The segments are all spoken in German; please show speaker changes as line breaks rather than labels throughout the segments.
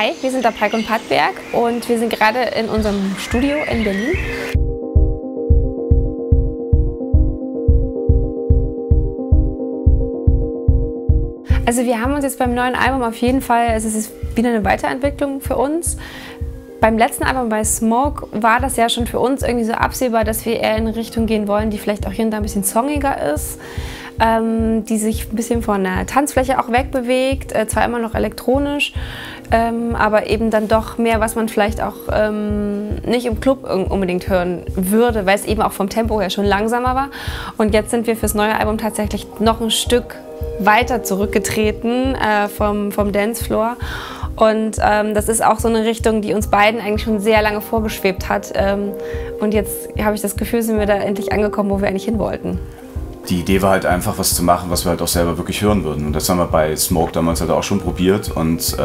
Hi, wir sind der Palk und Pattberg und wir sind gerade in unserem Studio in Berlin. Also wir haben uns jetzt beim neuen Album auf jeden Fall, es ist wieder eine Weiterentwicklung für uns. Beim letzten Album bei Smoke war das ja schon für uns irgendwie so absehbar, dass wir eher in eine Richtung gehen wollen, die vielleicht auch hier und da ein bisschen songiger ist, die sich ein bisschen von der Tanzfläche auch wegbewegt, zwar immer noch elektronisch, aber eben dann doch mehr, was man vielleicht auch nicht im Club unbedingt hören würde, weil es eben auch vom Tempo her schon langsamer war. Und jetzt sind wir fürs neue Album tatsächlich noch ein Stück weiter zurückgetreten vom Dancefloor. Und das ist auch so eine Richtung, die uns beiden eigentlich schon sehr lange vorgeschwebt hat. Und jetzt habe ich das Gefühl, sind wir da endlich angekommen, wo wir eigentlich hin wollten.
Die Idee war halt einfach, was zu machen, was wir halt auch selber wirklich hören würden. Und das haben wir bei Smoke damals halt auch schon probiert und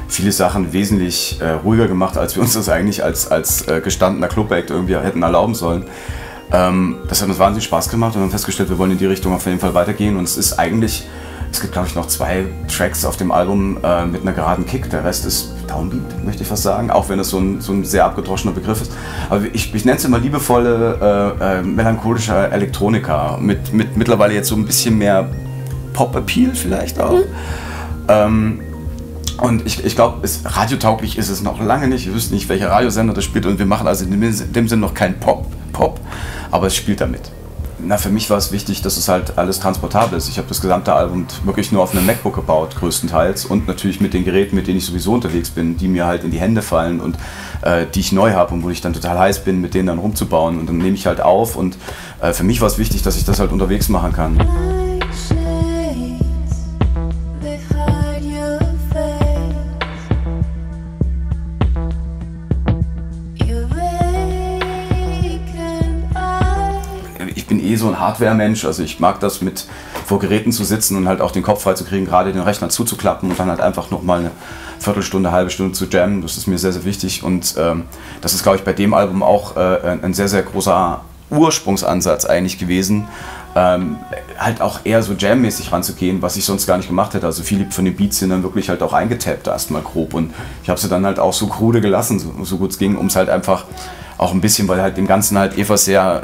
viele Sachen wesentlich ruhiger gemacht, als wir uns das eigentlich als gestandener Club-Act irgendwie hätten erlauben sollen. Das hat uns wahnsinnig Spaß gemacht und wir haben festgestellt, wir wollen in die Richtung auf jeden Fall weitergehen. Und es ist eigentlich, es gibt glaube ich noch 2 Tracks auf dem Album mit einer geraden Kick. Der Rest ist Downbeat, möchte ich fast sagen, auch wenn es so ein sehr abgedroschener Begriff ist. Aber ich nenne es immer liebevolle, melancholische Elektronika mit mittlerweile jetzt so ein bisschen mehr Pop-Appeal vielleicht auch. Und ich glaube, radiotauglich ist es noch lange nicht. Wir wissen nicht, welcher Radiosender das spielt und wir machen also in dem Sinn noch keinen Pop, aber es spielt damit. Na, für mich war es wichtig, dass es halt alles transportabel ist. Ich habe das gesamte Album wirklich nur auf einem MacBook gebaut, größtenteils. Und natürlich mit den Geräten, mit denen ich sowieso unterwegs bin, die mir halt in die Hände fallen und die ich neu habe und wo ich dann total heiß bin, mit denen dann rumzubauen. Und dann nehme ich halt auf und für mich war es wichtig, dass ich das halt unterwegs machen kann. Ich bin so ein Hardware-Mensch, also ich mag das mit vor Geräten zu sitzen und halt auch den Kopf frei zu kriegen, gerade den Rechner zuzuklappen und dann halt einfach nochmal eine Viertelstunde, halbe Stunde zu jammen. Das ist mir sehr, sehr wichtig und das ist, glaube ich, bei dem Album auch ein sehr, sehr großer Ursprungsansatz eigentlich gewesen, halt auch eher so jam-mäßig ranzugehen, was ich sonst gar nicht gemacht hätte. Also viele von den Beats sind dann wirklich halt auch eingetappt erstmal grob und ich habe sie dann halt auch so krude gelassen, so gut es ging, um es halt einfach auch ein bisschen, weil halt dem Ganzen halt Evas sehr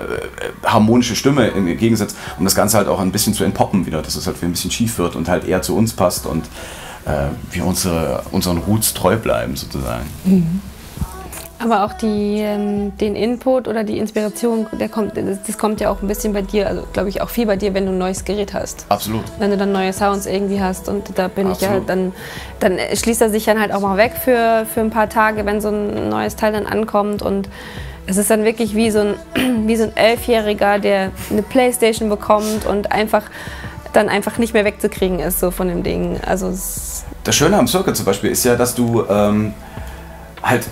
harmonische Stimme im Gegensatz, um das Ganze halt auch ein bisschen zu entpoppen wieder, dass es halt ein bisschen schief wird und halt eher zu uns passt und wir unseren Roots treu bleiben sozusagen.
Mhm. Aber auch den Input oder die Inspiration, das kommt ja auch ein bisschen bei dir, also glaube ich auch viel bei dir, wenn du ein neues Gerät hast.
Absolut.
Wenn du dann neue Sounds irgendwie hast und da bin Absolut. Ich ja, dann schließt er sich dann halt auch mal weg für ein paar Tage, wenn so ein neues Teil dann ankommt und es ist dann wirklich wie so ein 11-Jähriger, der eine Playstation bekommt und dann einfach nicht mehr wegzukriegen ist so von dem Ding. Also
das Schöne am Circle zum Beispiel ist ja, dass du halt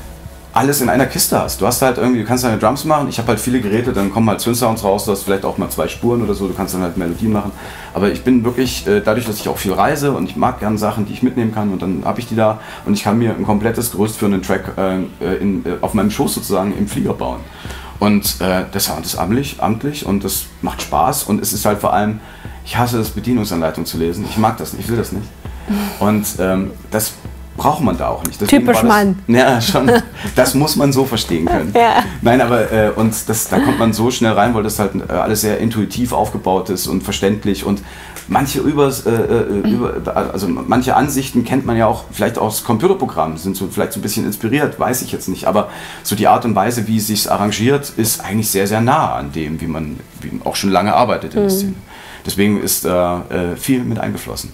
alles in einer Kiste hast. Du hast halt irgendwie, du kannst deine Drums machen, ich habe halt viele Geräte, dann kommen halt Synth-Sounds raus, du hast vielleicht auch mal 2 Spuren oder so, du kannst dann halt Melodien machen. Aber ich bin wirklich, dadurch, dass ich auch viel reise und ich mag gerne Sachen, die ich mitnehmen kann und dann habe ich die da und ich kann mir ein komplettes Gerüst für einen Track auf meinem Schoß sozusagen im Flieger bauen. Und der Sound ist amtlich und das macht Spaß und es ist halt vor allem, ich hasse es, Bedienungsanleitung zu lesen, ich mag das nicht, ich will das nicht. Und das braucht man da auch nicht.
Deswegen typisch Mann.
Ja, schon. Das muss man so verstehen können.
Ja.
Nein, aber da kommt man so schnell rein, weil das halt alles sehr intuitiv aufgebaut ist und verständlich und manche manche Ansichten kennt man ja auch vielleicht aus Computerprogrammen, sind so vielleicht so ein bisschen inspiriert, weiß ich jetzt nicht, aber so die Art und Weise, wie es sich arrangiert, ist eigentlich sehr, sehr nah an dem, wie man auch schon lange arbeitet in der Szene. Deswegen ist viel mit eingeflossen.